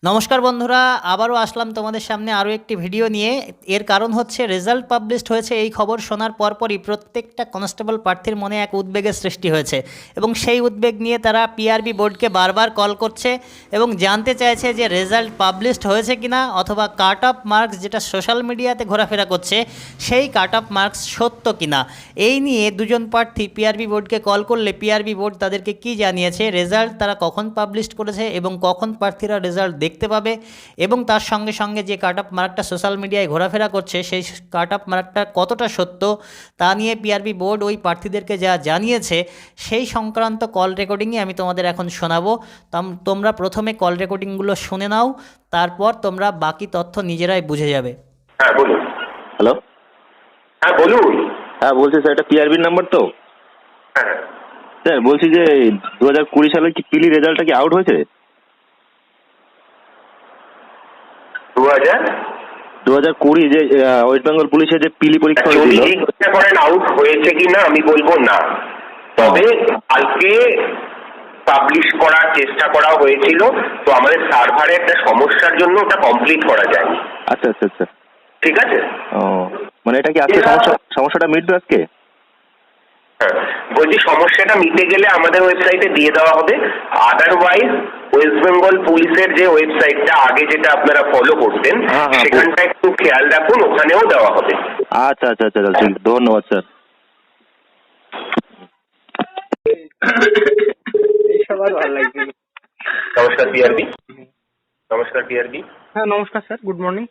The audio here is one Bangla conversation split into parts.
নমস্কার বন্ধুরা, আবারও আসলাম তোমাদের সামনে আরও একটি ভিডিও নিয়ে। এর কারণ হচ্ছে রেজাল্ট পাবলিশড হয়েছে, এই খবর শোনার পরপরই প্রত্যেকটা কনস্টেবল প্রার্থীর মনে এক উদ্বেগের সৃষ্টি হয়েছে এবং সেই উদ্বেগ নিয়ে তারা পিআরবি বোর্ডকে বারবার কল করছে এবং জানতে চাইছে যে রেজাল্ট পাবলিশড হয়েছে কিনা, অথবা কাট অফ মার্কস যেটা সোশ্যাল মিডিয়াতে ঘোরাফেরা করছে সেই কাট অফ মার্কস সত্য কিনা। এই নিয়ে দুজন প্রার্থী পিআরবি বোর্ডকে কল করলে পিআরবি বোর্ড তাদেরকে কি জানিয়েছে, রেজাল্ট তারা কখন পাবলিশড করেছে এবং কখন প্রার্থীরা রেজাল্ট দেখতে পাবে, এবং তার সঙ্গে সঙ্গে যে কাট অফ মার্কটা সোশ্যাল মিডিয়ায় ঘোরাফেরা করছে সেই কাট অফ মার্কটা কতটা সত্য তা নিয়ে পিআরবি বোর্ড ওই প্রার্থীদেরকে যা জানিয়েছে সেই সংক্রান্ত কল রেকর্ডিংই আমি তোমাদের এখন শোনাবো। তোমরা প্রথমে কল রেকর্ডিংগুলো শুনে নাও, তারপর তোমরা বাকি তথ্য নিজেরাই বুঝে যাবে। হ্যাঁ বলুন। হ্যালো। হ্যাঁ বলুন। হ্যাঁ বলছি স্যার, এটা পিআরবির নাম্বার তো? হ্যাঁ স্যার বলছি যে 2020 সালের কি পিলি রেজাল্টটা কি আউট হয়েছে? 2020 যে ওয়েস্ট বেঙ্গল পুলিশের যে পিলি পরীক্ষা হয়েছিল, আউট হয়েছে কি না আমি বলবো না, তবে কালকে পাবলিশ করার চেষ্টা করা হয়েছিল, তো আমাদের সার্ভারে একটা সমস্যার জন্য ওটা কমপ্লিট করা যায়নি। আচ্ছা আচ্ছা আচ্ছা, ঠিক আছে। ও মানে এটা কি আজকে সমস্যাটা মিটবে আজকে? হ্যাঁ বলছি, সমস্যাটা মিটে গেলে আমাদের ওয়েবসাইটে দিয়ে দেওয়া হবে, আদারওয়াইজ ওয়েস্ট বেঙ্গল পুলিশের যে ওয়েবসাইটটা আগে যেটা আপনারা ফলো করতেন সেখানটা একটু খেয়াল রাখুন, ওখানেও দেওয়া হবে। আচ্ছা আচ্ছা আচ্ছা, ঠিক, ধন্যবাদ স্যার। নমস্কার পিআরবি। নমস্কার পিআরবি। হ্যাঁ নমস্কার স্যার, গুড মর্নিং।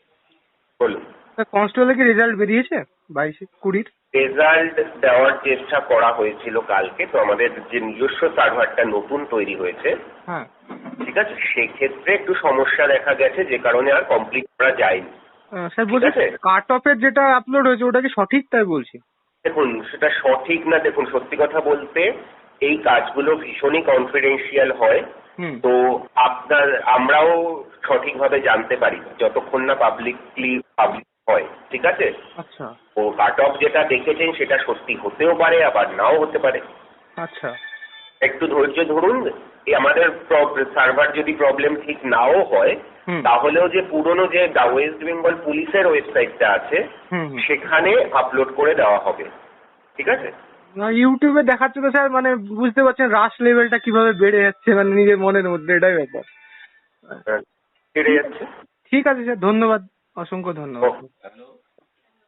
বলুন। স্যার কনস্টেবলের কি রেজাল্ট বেরিয়েছে 22-20? রেজাল্ট দেওয়ার চেষ্টা করা হয়েছিল কালকে, তো আমাদের যে নিজস্ব সার্ভারটা নতুন তৈরি হয়েছে, হ্যাঁ ঠিক আছে, সেক্ষেত্রে একটু সমস্যা দেখা গেছে, যে কারণে আর কমপ্লিট করা যায়নি। স্যার বলছি কাট অফের যেটা আপলোড হয়েছে ওটা কি সঠিক, তাই বলছি। দেখুন সেটা সঠিক না, দেখুন সত্যি কথা বলতে এই কাজগুলো ভীষণই কনফিডেন্সিয়াল হয়, তো আমরাও সঠিকভাবে জানতে পারি যতক্ষণ না পাবলিক হয়, ঠিক আছে। আচ্ছা ও কাট অফ যেটা দেখেছেন সেটা সত্যি হতেও পারে, আবার নাও হতে পারে। আচ্ছা একটু ধৈর্য ধরুন। আমাদের সার্ভার যদি প্রবলেম ঠিক নাও হয়, তাহলেও যে পুরনো যে ওয়েস্ট বেঙ্গল পুলিশের ওয়েবসাইটটা আছে সেখানে আপলোড করে দেওয়া হবে, ঠিক আছে। ইউটিউবে দেখাচ্ছে তো স্যার, মানে বুঝতে পারছেন রাশ লেভেলটা কিভাবে বেড়ে যাচ্ছে, মানে নিজের মনের মধ্যে, এটাই ব্যাপার। বেড়ে যাচ্ছে। ঠিক আছে স্যার, ধন্যবাদ, অসংখ্য ধন্যবাদ।